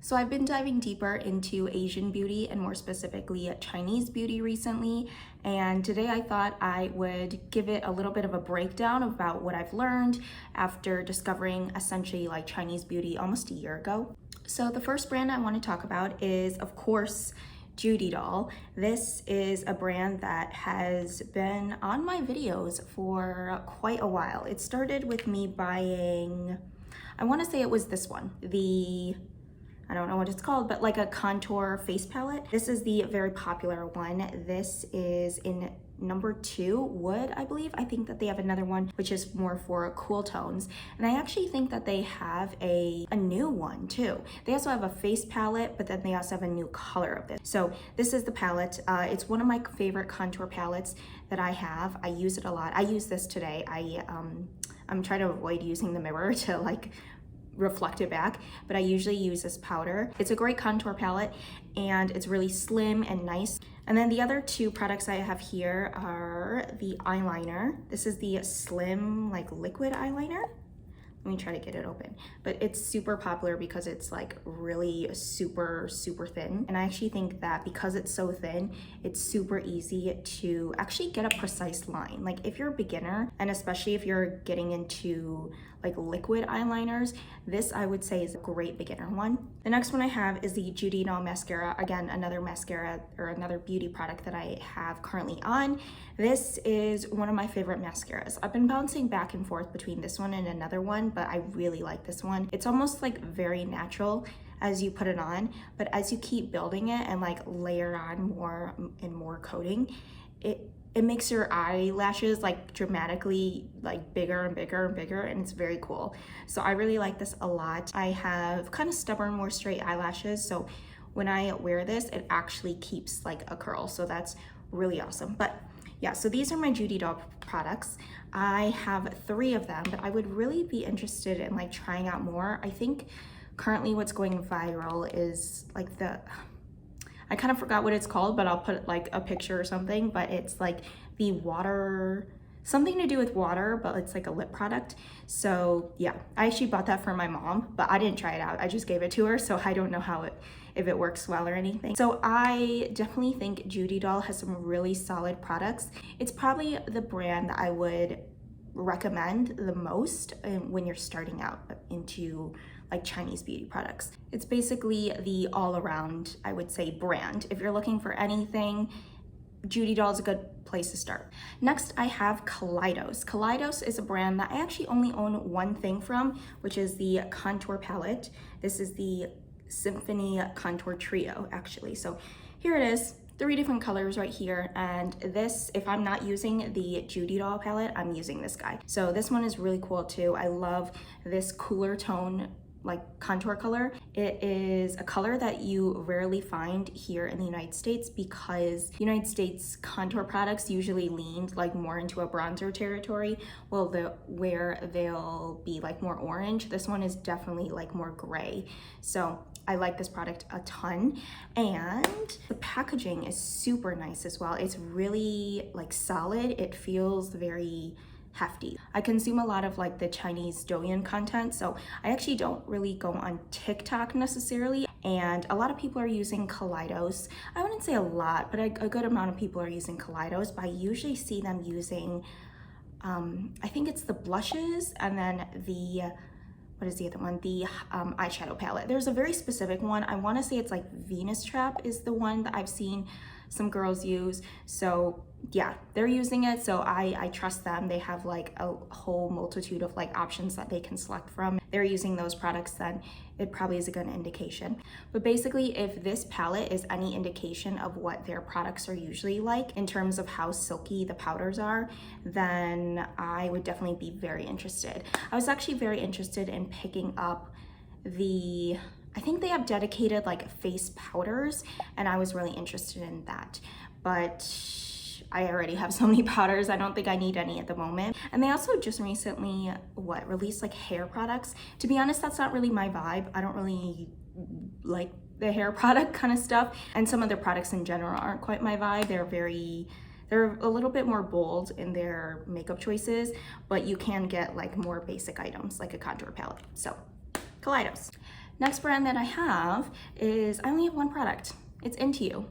So I've been diving deeper into Asian beauty and more specifically Chinese beauty recently, and today I thought I would give it a little bit of a breakdown about what I've learned after discovering essentially like Chinese beauty almost a year ago. So the first brand I want to talk about is, of course, JUDYDOLL. This is a brand that has been on my videos for quite a while. It started with me buying, I want to say it was this one, I don't know what it's called, but like a contour face palette. This is the very popular one. This is in number 2, Wood, I believe. I think that they have another one which is more for cool tones. And I actually think that they have a new one too. They also have a face palette, but then they also have a new color of this. So this is the palette. It's one of my favorite contour palettes that I have. I use it a lot. I use this today. I'm trying to avoid using the mirror to like reflect it back, but I usually use this powder. It's a great contour palette and it's really slim and nice. And then the other 2 products I have here are the eyeliner. This is the slim like liquid eyeliner. Let me try to get it open. But it's super popular because it's like really super thin. And I actually think that because it's so thin, it's super easy to actually get a precise line. Like if you're a beginner, and especially if you're getting into like liquid eyeliners, this I would say is a great beginner one. The next one I have is the JUDYDOLL mascara. Again, another mascara or another beauty product that I have currently on. This is one of my favorite mascaras. I've been bouncing back and forth between this one and another one, but I really like this one. It's almost like very natural as you put it on, but as you keep building it and like layer on more and more coating, it makes your eyelashes like dramatically like bigger and bigger and bigger, and it's very cool. So I really like this a lot. I have kind of stubborn, more straight eyelashes, so when I wear this, it actually keeps like a curl, so that's really awesome. But yeah, so these are my JUDYDOLL products. I have 3 of them, but I would really be interested in like trying out more. I think currently what's going viral is like I kind of forgot what it's called, but I'll put like a picture or something, but it's like the water, something to do with water, but it's like a lip product. So yeah, I actually bought that for my mom, but I didn't try it out. I just gave it to her, so I don't know if it works well or anything. So I definitely think JUDYDOLL has some really solid products. It's probably the brand that I would recommend the most when you're starting out into like Chinese beauty products. It's basically the all-around, I would say, brand. If you're looking for anything, JUDYDOLL is a good place to start. Next, I have KALEIDOS. KALEIDOS is a brand that I actually only own one thing from, which is the contour palette. This is the Symphony Contour Trio, actually. So here it is. 3 different colors right here, and this, if I'm not using the JUDYDOLL palette, I'm using this guy. So this one is really cool too. I love this cooler tone like contour color. It is a color that you rarely find here in the United States because United States contour products usually lean like more into a bronzer territory, where they'll be like more orange. This one is definitely like more gray. So I like this product a ton, and the packaging is super nice as well. It's really like solid. It feels very hefty. I consume a lot of like the Chinese Douyin content, so I actually don't really go on TikTok necessarily, and a lot of people are using KALEIDOS. I wouldn't say a lot, but a good amount of people are using KALEIDOS, but I usually see them using, I think it's the blushes, and then what is the other one? The eyeshadow palette. There's a very specific one. I want to say it's like Venus Trap is the one that I've seen some girls use. So yeah, they're using it, so I trust them. They have like a whole multitude of like options that they can select from. They're using those products, then it probably is a good indication. But basically, if this palette is any indication of what their products are usually like in terms of how silky the powders are, then I would definitely be very interested. I was actually very interested in picking up I think they have dedicated like face powders, and I was really interested in that, but I already have so many powders, I don't think I need any at the moment. And they also just recently released like hair products. To be honest, that's not really my vibe. I don't really like the hair product kind of stuff, and some of their products in general aren't quite my vibe. They're a little bit more bold in their makeup choices, but you can get like more basic items like a contour palette. So KALEIDOS. Next brand that I have is, I only have one product. It's Into You.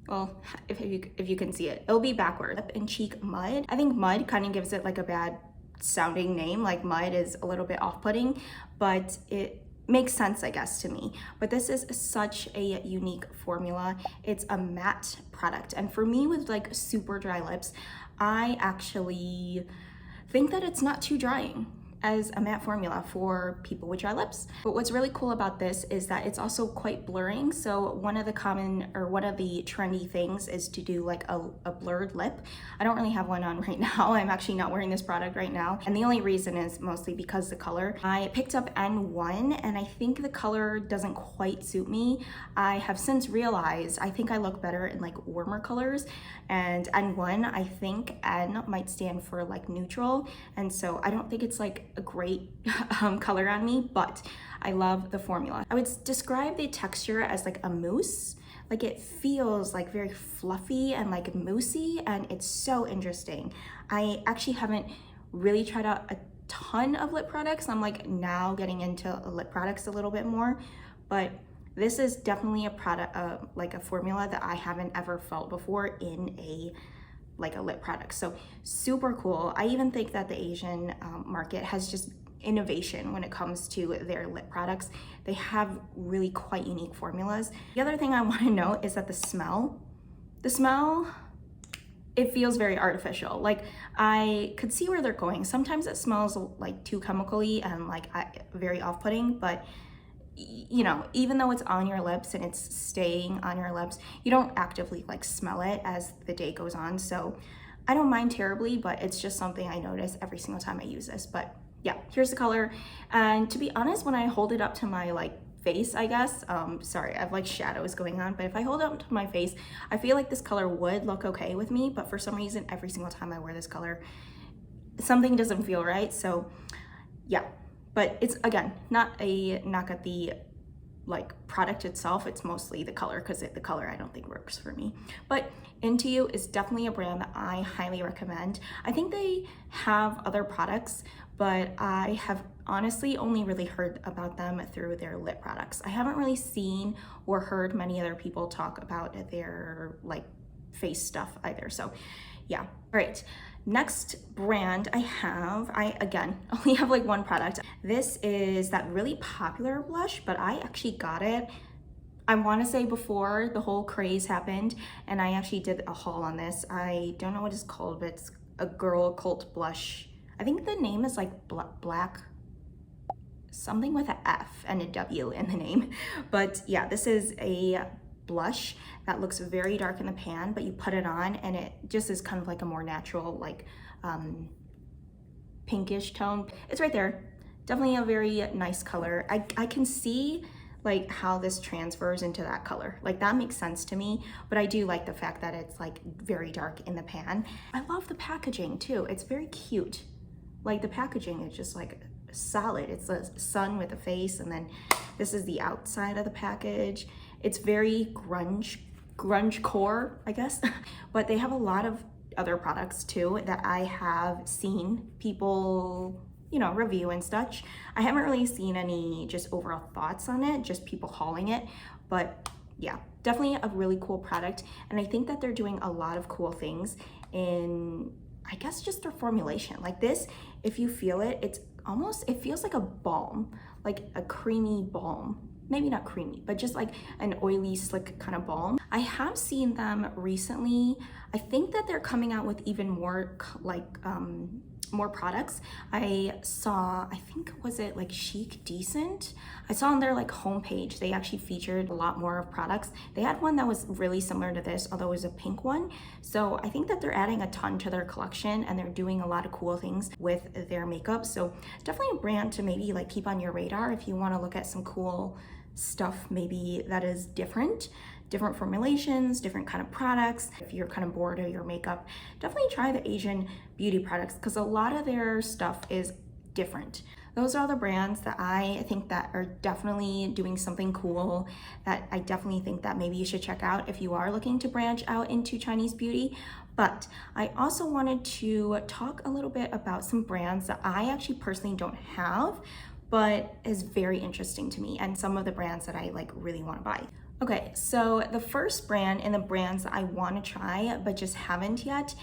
Well, if you can see it, it'll be backward. Lip and Cheek Mud. I think mud kind of gives it like a bad sounding name, like mud is a little bit off-putting, but it makes sense, I guess, to me. But this is such a unique formula. It's a matte product, and for me with like super dry lips, I actually think that it's not too drying as a matte formula for people with dry lips. But what's really cool about this is that it's also quite blurring. So one of the trendy things is to do like a blurred lip. I don't really have one on right now. I'm actually not wearing this product right now. And the only reason is mostly because the color. I picked up N1 and I think the color doesn't quite suit me. I have since realized I think I look better in like warmer colors, and N1, I think N might stand for like neutral. And so I don't think it's like a great color on me, but I love the formula. I would describe the texture as like a mousse. Like it feels like very fluffy and like moussey, and it's so interesting. I actually haven't really tried out a ton of lip products. I'm like now getting into lip products a little bit more, but this is definitely a product, like a formula that I haven't ever felt before in a lip product. So super cool. I even think that the Asian market has just innovation when it comes to their lip products. They have really quite unique formulas. The other thing I want to note is that the smell, it feels very artificial. Like I could see where they're going. Sometimes it smells like too chemically and like very off-putting, but you know, even though it's on your lips and it's staying on your lips, you don't actively like smell it as the day goes on. So I don't mind terribly, but it's just something I notice every single time I use this. But yeah, here's the color. And to be honest, when I hold it up to my like face, I guess, sorry, I have like shadows going on, but if I hold it up to my face, I feel like this color would look okay with me. But for some reason, every single time I wear this color, something doesn't feel right. So yeah. But it's, again, not a knock at the like product itself. It's mostly the color, because the color I don't think works for me. But Into You is definitely a brand that I highly recommend. I think they have other products, but I have honestly only really heard about them through their lip products. I haven't really seen or heard many other people talk about their like face stuff either. So yeah, all right. Next brand I again only have like one product. This is that really popular blush, but I actually got it, I want to say before the whole craze happened, and I actually did a haul on this. I don't know what it's called, but it's a GIRLCULT blush. I think the name is like black, something with an F and a W in the name. But yeah, this is a blush that looks very dark in the pan, but you put it on and it just is kind of like a more natural, like pinkish tone. It's right there. Definitely a very nice color. I can see like how this transfers into that color. Like that makes sense to me, but I do like the fact that it's like very dark in the pan. I love the packaging too. It's very cute. Like the packaging is just like solid. It's a sun with a face, and then this is the outside of the package. It's very grunge core, I guess. But they have a lot of other products too that I have seen people, you know, review and such. I haven't really seen any just overall thoughts on it, just people hauling it. But yeah, definitely a really cool product. And I think that they're doing a lot of cool things in, I guess, just their formulation. Like this, if you feel it, it's almost, it feels like a balm, like a creamy balm. Maybe not creamy, but just like an oily, slick kind of balm. I have seen them recently. I think that they're coming out with even more like more products. I saw, I think, was it like Chic Decent? I saw on their like homepage, they actually featured a lot more of products. They had one that was really similar to this, although it was a pink one. So I think that they're adding a ton to their collection, and they're doing a lot of cool things with their makeup. So definitely a brand to maybe like keep on your radar if you want to look at some cool stuff maybe that is different formulations, different kind of products. If you're kind of bored of your makeup, definitely try the Asian beauty products, because a lot of their stuff is different. Those are all the brands that I think that are definitely doing something cool, that I definitely think that maybe you should check out if you are looking to branch out into Chinese beauty. But I also wanted to talk a little bit about some brands that I actually personally don't have, but is very interesting to me and some of the brands that I like really want to buy. Okay, so the first brand and the brands that I want to try but just haven't yet,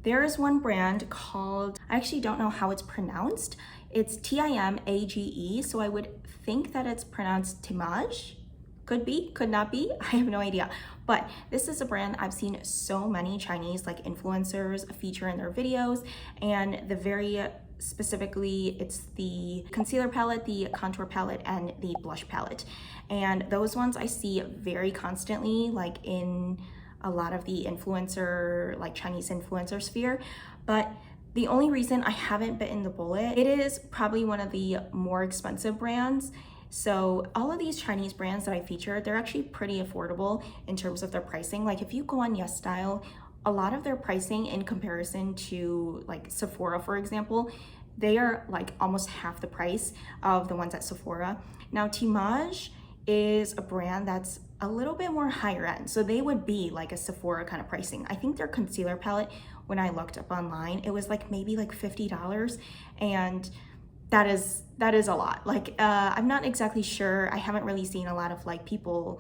there is one brand called, I actually don't know how it's pronounced. It's TIMAGE, so I would think that it's pronounced TIMAGE. Could be, could not be, I have no idea. But this is a brand I've seen so many Chinese like influencers feature in their videos, and the very specifically, it's the concealer palette, the contour palette, and the blush palette. And those ones I see very constantly, like in a lot of the influencer, like Chinese influencer sphere. But the only reason I haven't bitten the bullet, it is probably one of the more expensive brands. So all of these Chinese brands that I feature, they're actually pretty affordable in terms of their pricing. Like if you go on YesStyle, a lot of their pricing in comparison to like Sephora, for example, they are like almost half the price of the ones at Sephora. Now TIMAGE is a brand that's a little bit more higher end. So they would be like a Sephora kind of pricing. I think their concealer palette, when I looked up online, it was like maybe like $50. And that is a lot. Like I'm not exactly sure. I haven't really seen a lot of like people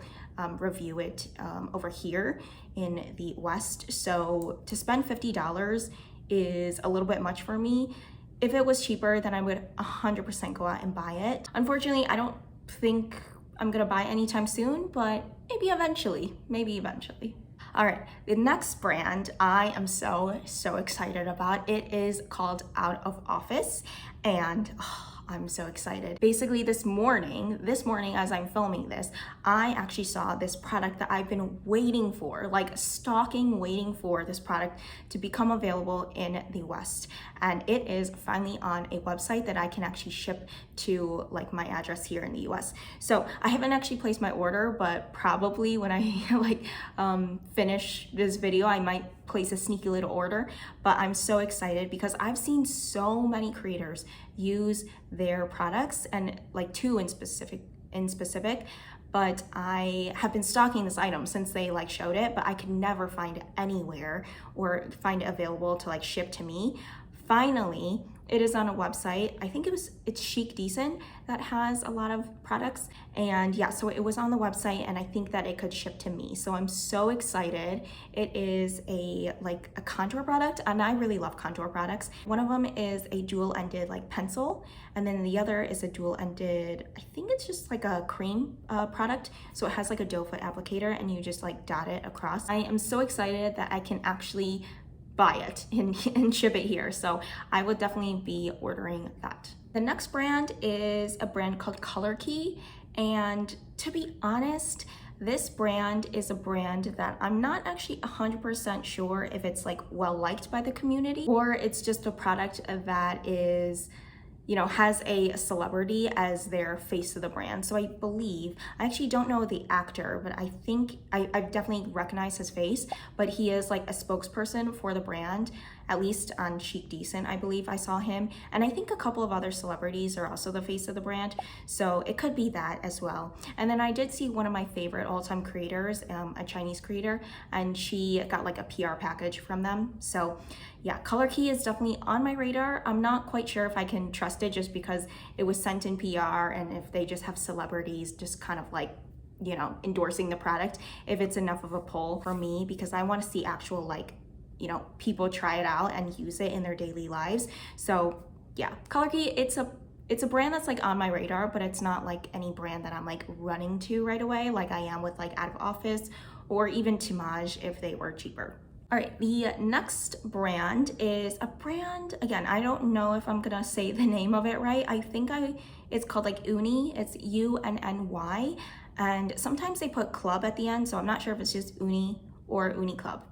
review it over here in the West. So to spend $50 is a little bit much for me. If it was cheaper, then I would 100% go out and buy it. Unfortunately, I don't think I'm gonna buy anytime soon, but maybe eventually, All right, the next brand I am so excited about. It is called Out of Office, and I'm so excited. Basically this morning as I'm filming this, I actually saw this product that I've been waiting for, like stalking, waiting for this product to become available in the West. And it is finally on a website that I can actually ship to like my address here in the US. So I haven't actually placed my order, but probably when I finish this video, I might place a sneaky little order. But I'm so excited because I've seen so many creators use their products, and like two in specific, but I have been stalking this item since they like showed it, but I could never find it anywhere or find it available to like ship to me. Finally, it is on a website. I think it's Chic Decent that has a lot of products. And yeah, so it was on the website and I think that it could ship to me. So I'm so excited. It is a contour product, and I really love contour products. One of them is a dual-ended like pencil, and then the other is a dual-ended, I think it's just like a cream product. So it has like a doe foot applicator and you just like dot it across. I am so excited that I can actually buy it and ship it here. So I would definitely be ordering that. The next brand is a brand called COLORKEY. And to be honest, this brand is a brand that I'm not actually 100% sure if it's like well liked by the community, or it's just a product that is, you know, has a celebrity as their face of the brand. So I believe, I actually don't know the actor, but I think I've definitely recognized his face, but he is like a spokesperson for the brand, at least on Chic Decent, I believe I saw him. And I think a couple of other celebrities are also the face of the brand. So it could be that as well. And then I did see one of my favorite all-time creators, a Chinese creator, and she got like a PR package from them. So yeah, COLORKEY is definitely on my radar. I'm not quite sure if I can trust it just because it was sent in PR, and if they just have celebrities just kind of like, you know, endorsing the product, if it's enough of a pull for me, because I want to see actual like, you know, people try it out and use it in their daily lives. So yeah, COLORKEY, it's a brand that's like on my radar, but it's not like any brand that I'm like running to right away like I am with like Out of Office or even TIMAGE if they were cheaper. All right, the next brand is a brand, again, I don't know if I'm gonna say the name of it right. I think it's called like UNNY, it's UNNY, and sometimes they put club at the end, so I'm not sure if it's just UNNY or UNNY Club.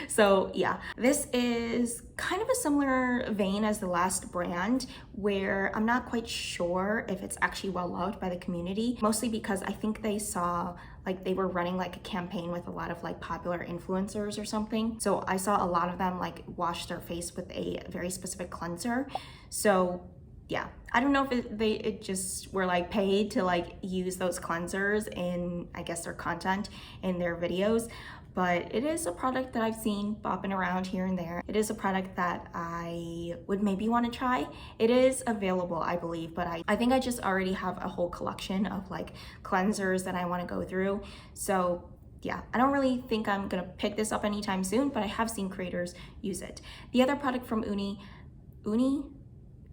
So yeah, this is kind of a similar vein as the last brand, where I'm not quite sure if it's actually well loved by the community, mostly because I think they saw like they were running like a campaign with a lot of like popular influencers or something. So I saw a lot of them like wash their face with a very specific cleanser. So yeah, I don't know if it just were like paid to like use those cleansers in, I guess, their content in their videos, but it is a product that I've seen bopping around here and there. It is a product that I would maybe want to try. It is available, I believe, but I think I just already have a whole collection of like cleansers that I want to go through. So yeah, I don't really think I'm gonna pick this up anytime soon, but I have seen creators use it. The other product from UNNY,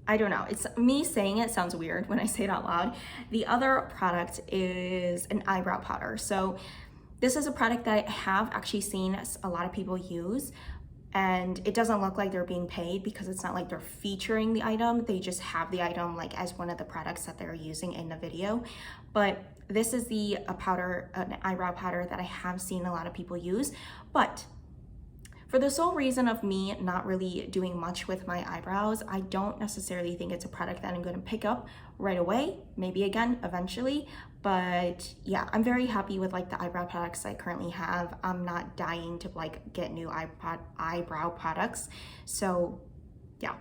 I don't know, it's me saying it sounds weird when I say it out loud. The other product is an eyebrow powder. So this is a product that I have actually seen a lot of people use, and it doesn't look like they're being paid because it's not like they're featuring the item. They just have the item like as one of the products that they're using in the video. But this is an eyebrow powder that I have seen a lot of people use, but for the sole reason of me not really doing much with my eyebrows, I don't necessarily think it's a product that I'm going to pick up right away, maybe again eventually. But yeah, I'm very happy with like the eyebrow products I currently have. I'm not dying to like get new eyebrow products. So yeah,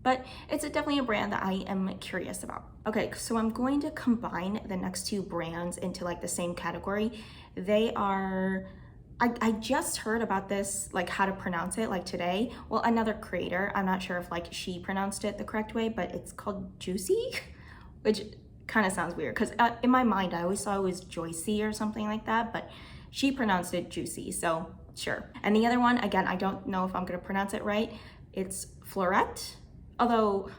but it's definitely a brand that I am curious about. Okay, so I'm going to combine the next two brands into like the same category. They are, I just heard about this, like how to pronounce it, like today. Well, another creator, I'm not sure if like she pronounced it the correct way, but it's called JUOCYEE, which kind of sounds weird because in my mind, I always thought it was JOOCYEE or something like that, but she pronounced it JUOCYEE, so sure. And the other one, again, I don't know if I'm gonna pronounce it right. It's FLORTTE, although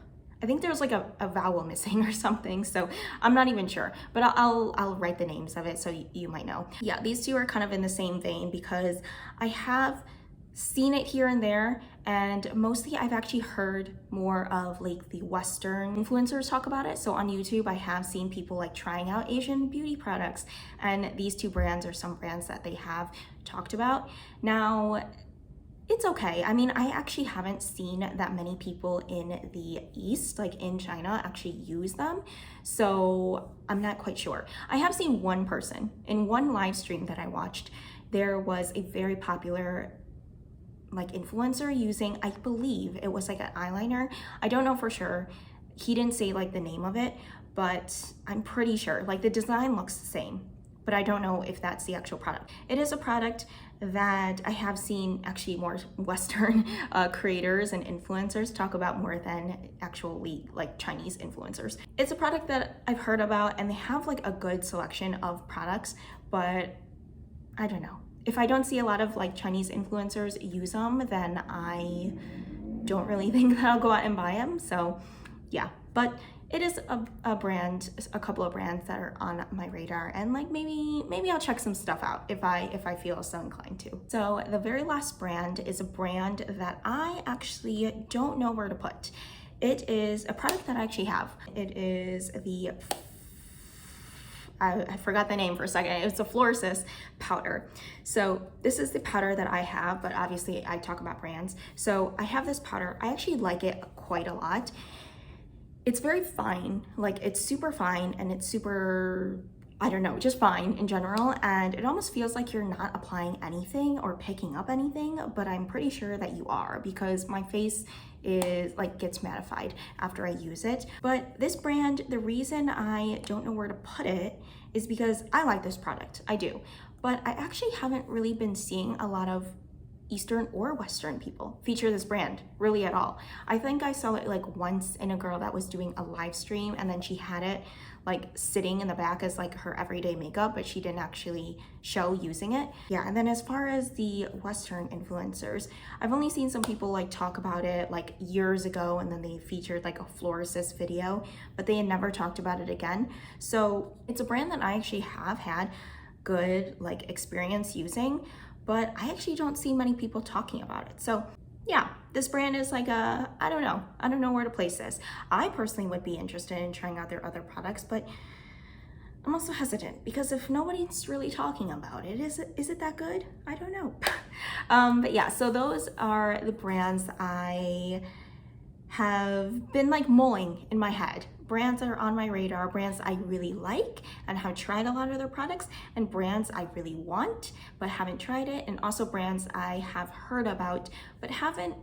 I think there's like a vowel missing or something, so I'm not even sure, but I'll write the names of it so you might know. Yeah, these two are kind of in the same vein because I have seen it here and there, and mostly I've actually heard more of like the Western influencers talk about it. So on YouTube, I have seen people like trying out Asian beauty products, and these two brands are some brands that they have talked about. Now, it's okay. I mean, I actually haven't seen that many people in the East, like in China, actually use them. So I'm not quite sure. I have seen one person in one live stream that I watched. There was a very popular like influencer using, I believe it was like an eyeliner. I don't know for sure. He didn't say like the name of it, but I'm pretty sure like the design looks the same, but I don't know if that's the actual product. It is a product that I have seen actually more Western creators and influencers talk about more than actually like Chinese influencers. It's a product that I've heard about, and they have like a good selection of products, but I don't know. If I don't see a lot of like Chinese influencers use them, then I don't really think that I'll go out and buy them. So yeah, but it is a brand, a couple of brands that are on my radar, and like maybe I'll check some stuff out if I feel so inclined to. So the very last brand is a brand that I actually don't know where to put. It is a product that I actually have. It is the, I forgot the name for a second. It's a FLORASIS powder. So this is the powder that I have, but obviously I talk about brands. So I have this powder. I actually like it quite a lot. It's very fine, like it's super fine, and it's super, I don't know, just fine in general. And it almost feels like you're not applying anything or picking up anything, but I'm pretty sure that you are, because my face is like gets mattified after I use it. But this brand, the reason I don't know where to put it is because I like this product, I do. But I actually haven't really been seeing a lot of Eastern or Western people feature this brand really at all. I think I saw it like once in a girl that was doing a live stream, and then she had it like sitting in the back as like her everyday makeup, but she didn't actually show using it. Yeah, and then as far as the Western influencers, I've only seen some people like talk about it like years ago, and then they featured like a FLORASIS video, but they had never talked about it again. So it's a brand that I actually have had good like experience using, but I actually don't see many people talking about it. So yeah, this brand is like a, I don't know where to place this. I personally would be interested in trying out their other products, but I'm also hesitant because if nobody's really talking about it, is it that good? I don't know. But yeah, so those are the brands I have been like mulling in my head. Brands that are on my radar, brands I really like and have tried a lot of their products, and brands I really want but haven't tried it, and also brands I have heard about but haven't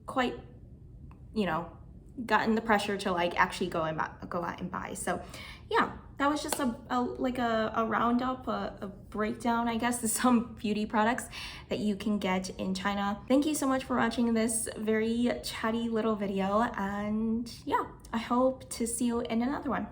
quite, you know, gotten the pressure to like actually go out and buy. So yeah, that was just a roundup, a breakdown, I guess, of some beauty products that you can get in China. Thank you so much for watching this very chatty little video, and yeah, I hope to see you in another one.